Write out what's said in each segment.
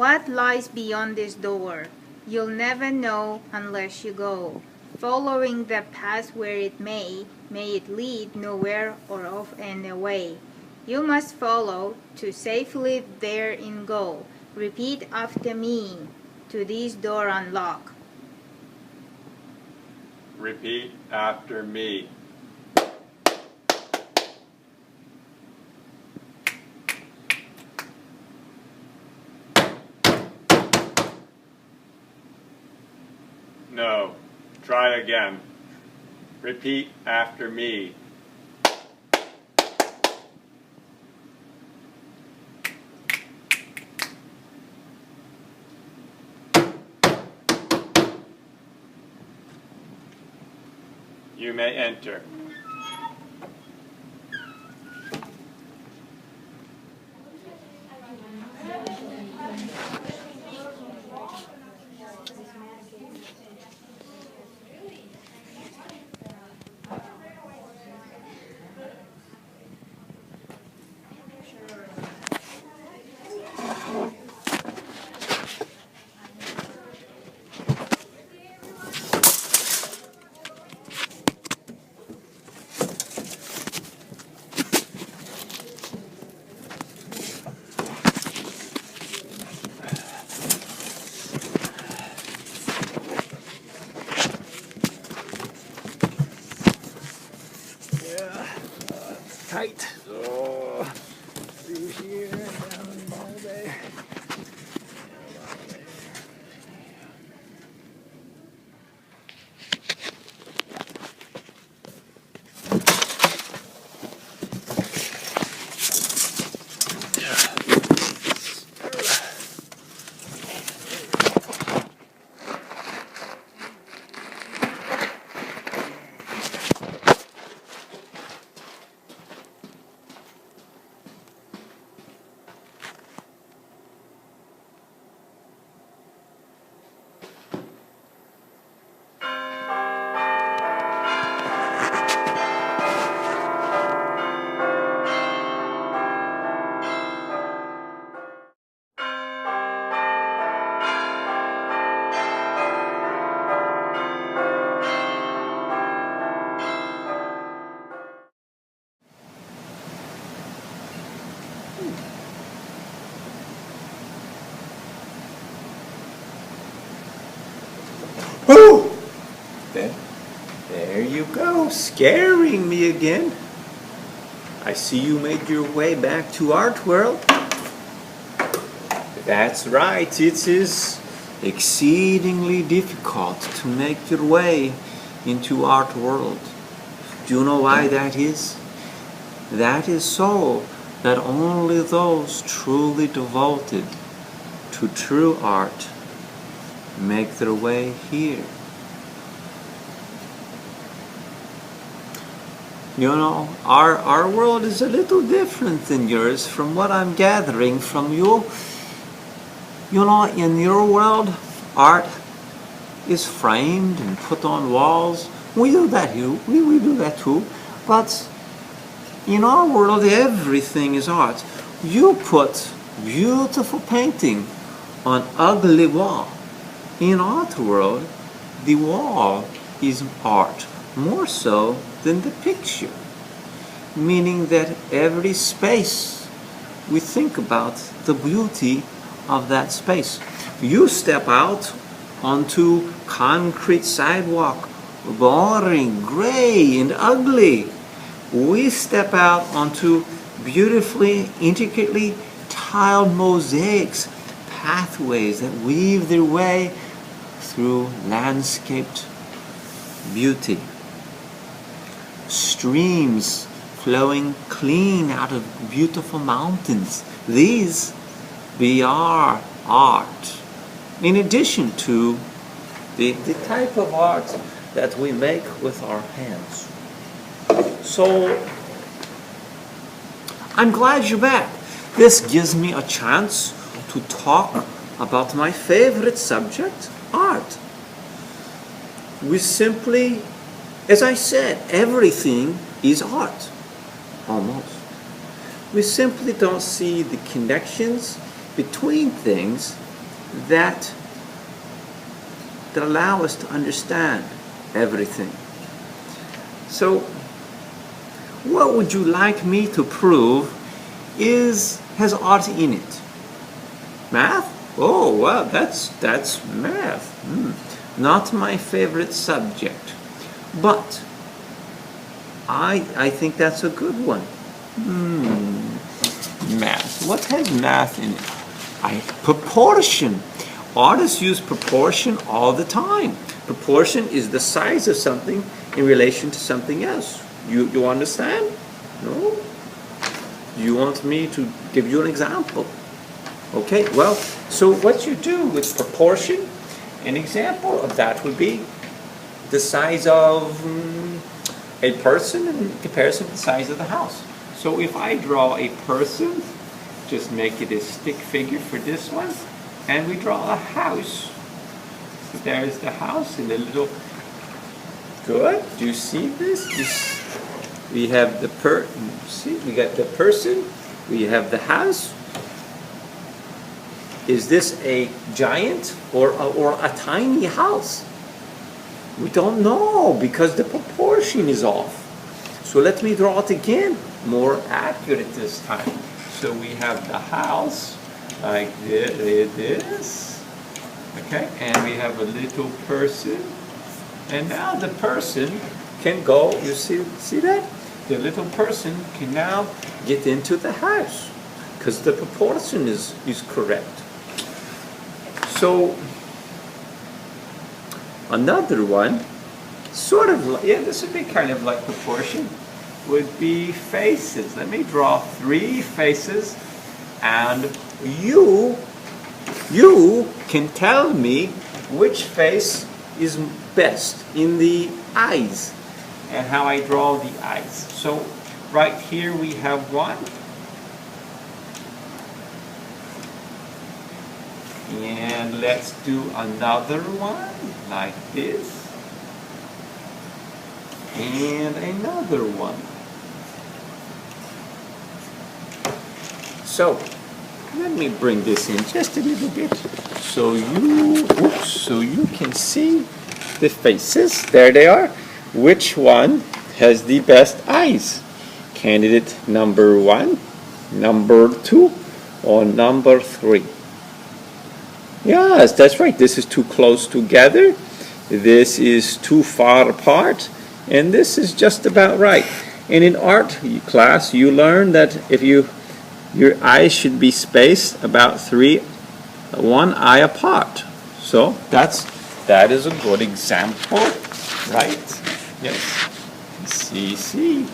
What lies beyond this door? You'll never know unless you go. Following the path where it may it lead nowhere or off and away. You must follow to safely therein go. Repeat after me, to this door unlock. Repeat after me. No, try again. Repeat after me. You may enter. Tight. Oh, through here, down all day. Woo! There you go, scaring me again. I see you made your way back to Art World. That's right, it is exceedingly difficult to make your way into Art World. Do you know why that is? That is so that only those truly devoted to true art make their way here. You know, our world is a little different than yours from what I'm gathering from you. You know, in your world, art is framed and put on walls. We do that too. We do that too. But in our world, everything is art. You put beautiful painting on ugly wall. In art world, the wall is art, more so than the picture. Meaning that every space we think about the beauty of that space. You step out onto concrete sidewalk, boring, gray, and ugly. We step out onto beautifully, intricately tiled mosaics, pathways that weave their way through landscaped beauty. Streams flowing clean out of beautiful mountains. These be our art. In addition to the type of art that we make with our hands. So, I'm glad you're back. This gives me a chance to talk about my favorite subject, art. We simply, as I said, everything is art, almost. We simply don't see the connections between things that allow us to understand everything. So, what would you like me to prove has art in it? Math? Oh, well, that's math. Not my favorite subject, but I think that's a good one. Math. What has math in it? Proportion. Artists use proportion all the time. Proportion is the size of something in relation to something else. You understand? No? You want me to give you an example? Okay, well, so what you do with proportion, an example of that would be the size of a person in comparison to the size of the house. So if I draw a person, just make it a stick figure for this one, and we draw a house. So there's the house in the little... Good. Do you see this? We have the see, we got the person. We have the house. Is this a giant or a tiny house? We don't know because the proportion is off. So let me draw it again, more accurate this time. So we have the house like this. Okay, and we have a little person. And now the person can go, you see that? The little person can now get into the house because the proportion is correct. So another one, sort of like, yeah, this would be kind of like proportion, would be faces. Let me draw 3 faces, and you can tell me which face is best in the eyes and how I draw the eyes. So right here we have one. And let's do another one like this. And another one. So let me bring this in just a little bit so you can see the faces. There they are. Which one has the best eyes? Candidate number 1, number 2, or number 3? Yes, that's right. This is too close together. This is too far apart. And this is just about right. And in art class, you learn that if your eyes should be spaced about 1 eye apart. So that is a good example, right? Yes. See.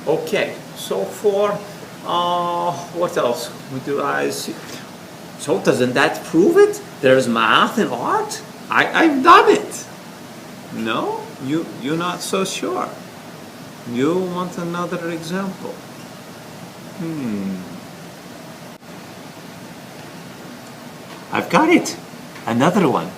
Okay. So for what else? Do I see? So doesn't that prove it? There's math in art? I've done it. No? You're not so sure. You want another example? I've got it. Another one.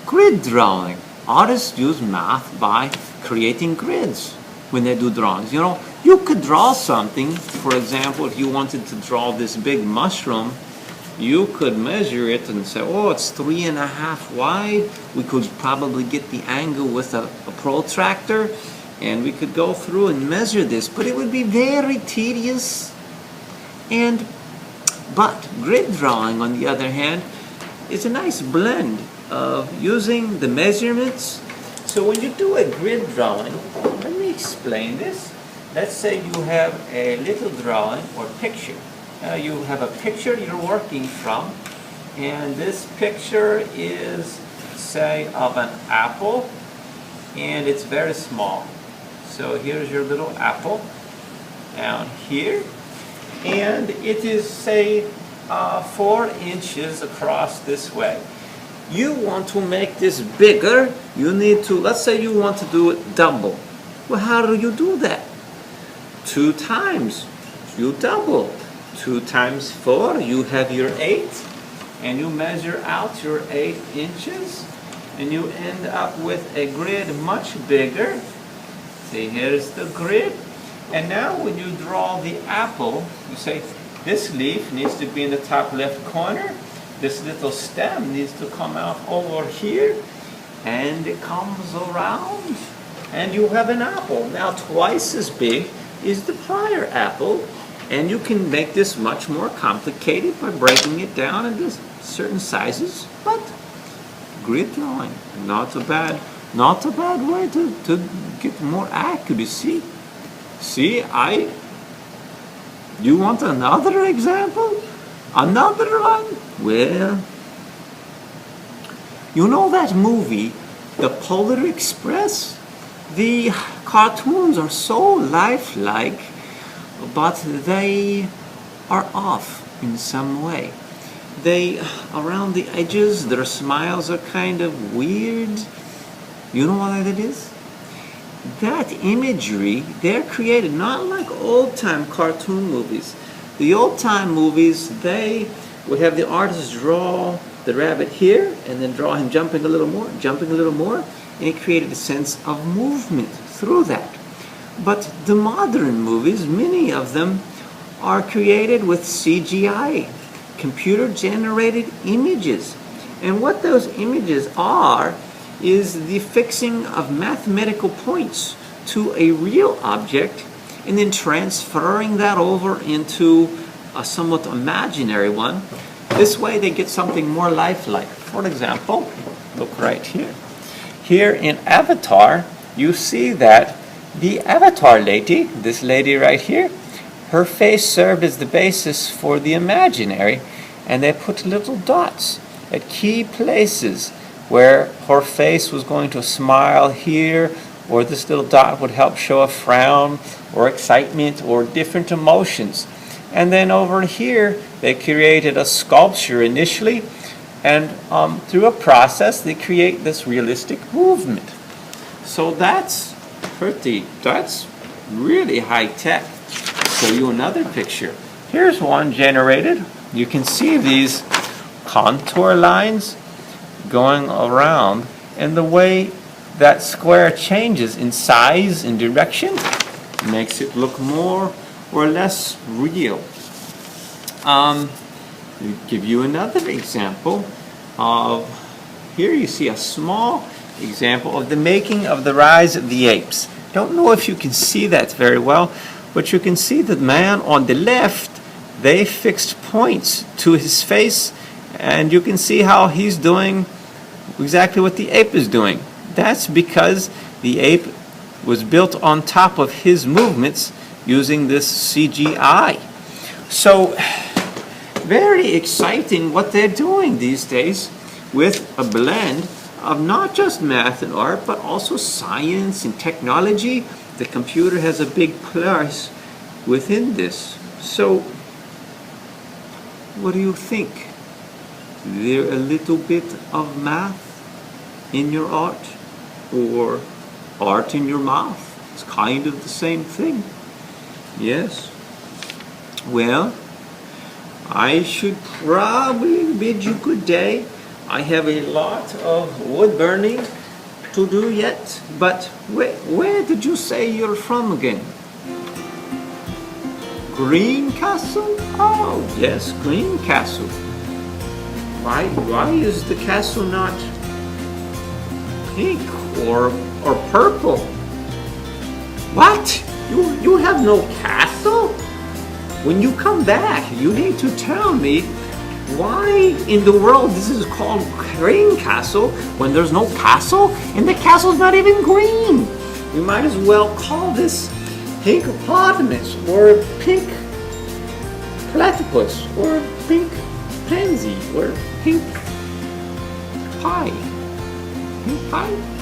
Grid drawing. Artists use math by creating grids when they do drawings. You know, you could draw something. For example, if you wanted to draw this big mushroom, you could measure it and say, oh, it's 3.5 wide. We could probably get the angle with a protractor, and we could go through and measure this, but it would be very tedious. But grid drawing, on the other hand, is a nice blend of using the measurements. So when you do a grid drawing, let me explain this. Let's say you have a little drawing or picture. You have a picture you're working from, and this picture is, say, of an apple, and it's very small. So here's your little apple down here, and it is, say, 4 inches across this way. You want to make this bigger, you need to, let's say you want to do it double. Well, how do you do that? 2 times, you double. 2 times 4, you have your 8, and you measure out your 8 inches, and you end up with a grid much bigger. See, here's the grid. And now when you draw the apple, you say, this leaf needs to be in the top left corner. this little stem needs to come out over here, and it comes around, and you have an apple. Now twice as big is the prior apple, and you can make this much more complicated by breaking it down into certain sizes, but grid line, not a bad way to get more accuracy. See, you want another example? Another one? Well, you know that movie, The Polar Express? The cartoons are so lifelike, but they are off in some way. Around the edges, their smiles are kind of weird. You know why that is? That imagery, they're created not like old-time cartoon movies. The old-time movies, they would have the artist draw the rabbit here, and then draw him jumping a little more, and it created a sense of movement through that. But the modern movies, many of them, are created with CGI, computer-generated images. And what those images are is the fixing of mathematical points to a real object and then transferring that over into a somewhat imaginary one. This way they get something more lifelike. For example, look right here. Here in Avatar, you see that the Avatar lady, this lady right here, her face served as the basis for the imaginary, and they put little dots at key places where her face was going to smile here, or this little dot would help show a frown or excitement or different emotions. And then over here, they created a sculpture initially, and through a process, they create this realistic movement. So that's really high tech. Show you another picture. Here's one generated. You can see these contour lines going around, and the way that square changes in size and direction makes it look more or less real. I'll give you another example of, here you see a small example of the making of the Rise of the Apes. Don't know if you can see that very well, but you can see the man on the left, they fixed points to his face, and you can see how he's doing exactly what the ape is doing. That's because the ape was built on top of his movements using this CGI. So, very exciting what they're doing these days with a blend of not just math and art, but also science and technology. The computer has a big place within this. So, what do you think? Is there a little bit of math in your art, or art in your mouth? It's kind of the same thing. Yes. Well, I should probably bid you good day. I have a lot of wood burning to do yet, but where did you say you're from again? Greencastle? Oh, yes, Greencastle. Why is the castle not pink or purple? What? You have no castle? When you come back, you need to tell me why in the world this is called Greencastle when there's no castle and the castle's not even green. We might as well call this Pinkopotamus or Pink Platypus or Pink Pansy or Pink Pie. Pink Pie?